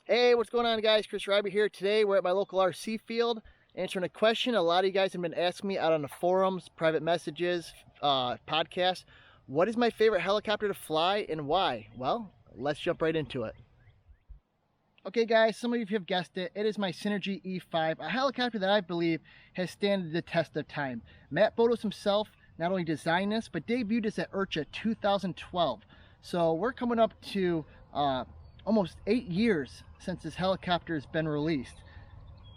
Hey, what's going on, guys? Chris Reibert here. Today we're at my local RC field answering a question a lot of you guys have been asking me out on the forums, private messages, podcasts. What is my favorite helicopter to fly and why? Well, let's jump right into it. Okay guys, some of you have guessed it. It is my Synergy E5, a helicopter that I believe has stood the test of time. Matt Bodos himself not only designed this, but debuted this at IRCHA 2012. So we're coming up to almost 8 years since this helicopter has been released.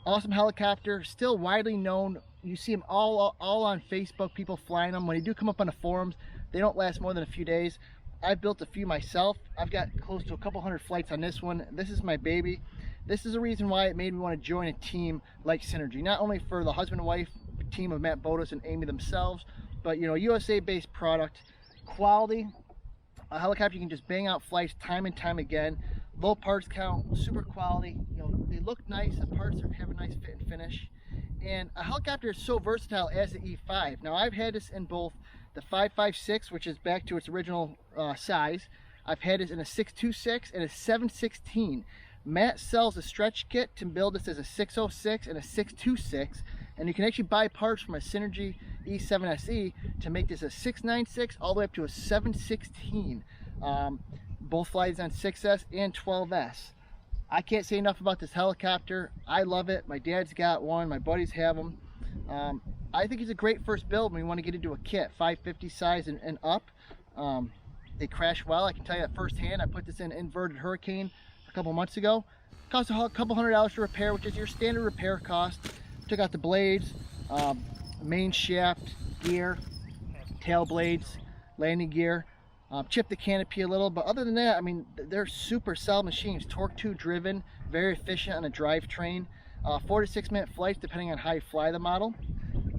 Awesome helicopter, still widely known. You see them all on Facebook, people flying them. When they do come up on the forums, they don't last more than a few days. I've built a few myself. I've got close to a couple hundred flights on this one. This is my baby. This is the reason why it made me want to join a team like Synergy. Not only for the husband and wife team of Matt Bodos and Amy themselves, but you know, USA-based product, quality, a helicopter you can just bang out flights time and time again. Low parts count, super quality. You know, they look nice. The parts have a nice fit and finish. And a helicopter is so versatile as the E5. Now I've had this in both the 5.56, which is back to its original size. I've had this in a 6.26 and a 7.16. Matt sells a stretch kit to build this as a 6.06 and a 6.26, and you can actually buy parts from a Synergy E7 SE to make this a 6.96 all the way up to a 7.16. Both flies on 6S and 12S. I can't say enough about this helicopter. I love it. My dad's got one. My buddies have them. I think it's a great first build when you want to get into a kit, 550 size and up. They crash well. I can tell you that firsthand. I put this in inverted Hurricane a couple months ago. Cost a couple $100 to repair, which is your standard repair cost. Took out the blades, main shaft, gear, tail blades, landing gear. Chipped the canopy a little, but other than that, I mean, they're super solid machines. Torque 2 driven, very efficient on a drivetrain. 4 to 6 minute flights depending on how you fly the model.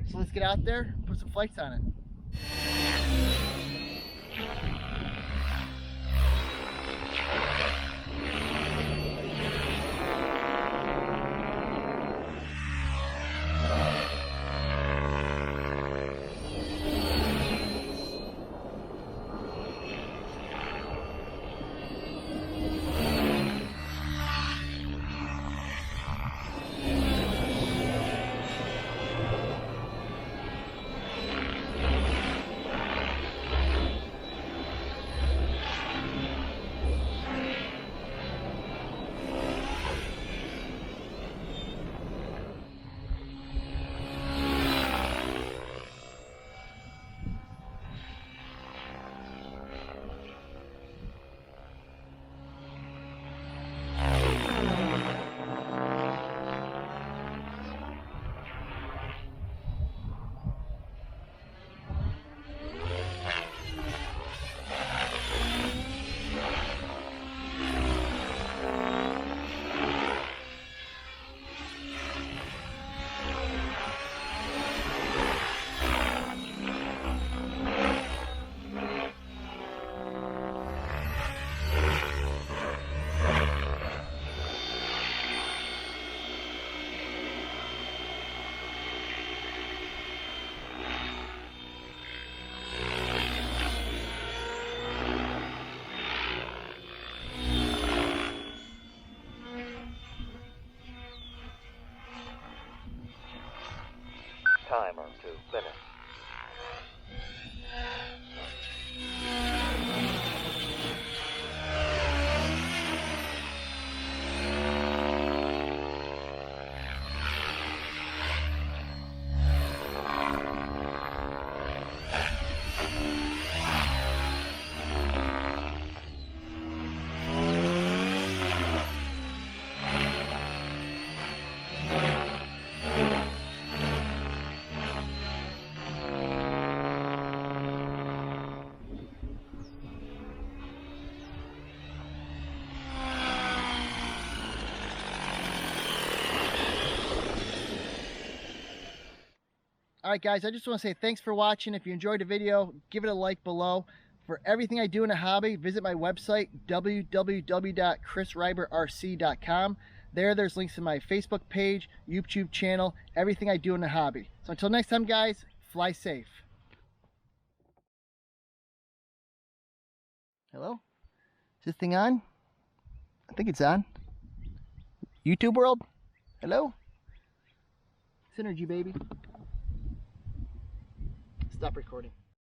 So let's get out there and put some flights on it. Timer 2 minutes. Alright guys, I just want to say thanks for watching. If you enjoyed the video, give it a like below. For everything I do in the hobby, visit my website, www.chrisreibertrc.com. There's links to my Facebook page, YouTube channel, everything I do in the hobby. So until next time guys, fly safe. Hello? Is this thing on? I think it's on. YouTube world? Hello? Synergy, baby. Stop recording.